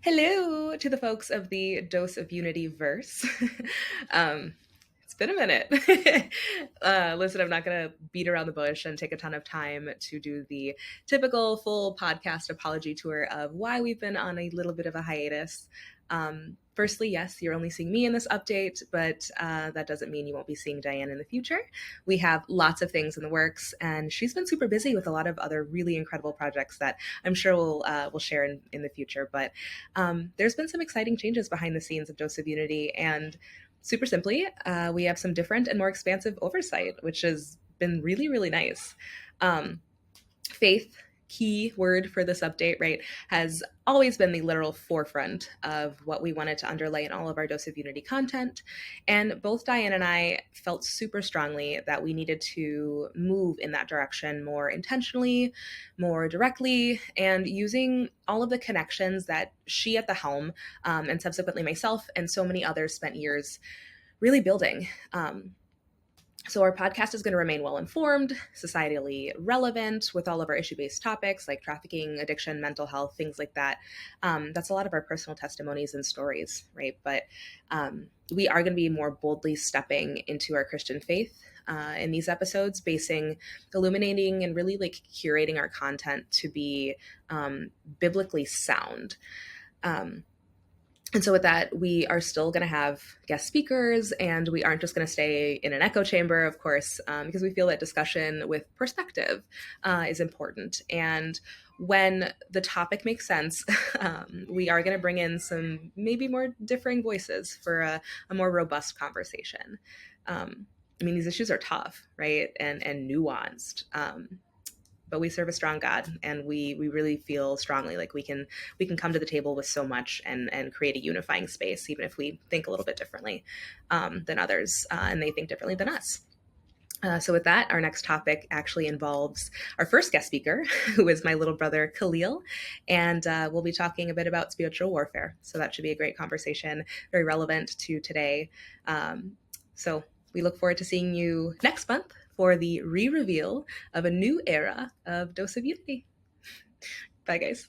Hello to the folks of the Dose of Unity verse. um, it's been a minute. Listen, I'm not going to beat around the bush and take a ton of time to do the typical full podcast apology tour of why we've been on a little bit of a hiatus. Firstly, yes, you're only seeing me in this update, but that doesn't mean you won't be seeing Diane in the future. We have lots of things in the works, and she's been super busy with a lot of other really incredible projects that I'm sure we'll share in the future. But there's been some exciting changes behind the scenes of Dose of Unity, and super simply, we have some different and more expansive oversight, which has been really, really nice. Faith, key word for this update, right, has always been the literal forefront of what we wanted to underlay in all of our Dose of Unity content. And both Diane and I felt super strongly that we needed to move in that direction more intentionally, more directly, and using all of the connections that she at the helm, and subsequently myself and so many others spent years really building. So our podcast is going to remain well informed, societally relevant with all of our issue-based topics like trafficking, addiction, mental health, things like that. That's a lot of our personal testimonies and stories, right? But we are going to be more boldly stepping into our Christian faith in these episodes, illuminating, and really like curating our content to be biblically sound. And so with that, we are still going to have guest speakers, and we aren't just going to stay in an echo chamber, of course, because we feel that discussion with perspective is important. And when the topic makes sense, we are going to bring in some maybe more differing voices for a more robust conversation. I mean, these issues are tough, right? And nuanced. But we serve a strong God, and we really feel strongly like we can come to the table with so much and create a unifying space, even if we think a little bit differently than others, and they think differently than us. So with that, our next topic actually involves our first guest speaker, who is my little brother, Khalil, and we'll be talking a bit about spiritual warfare. So that should be a great conversation, very relevant to today. So we look forward to seeing you next month for the re-reveal of a new era of Dose of Unity. Bye, guys.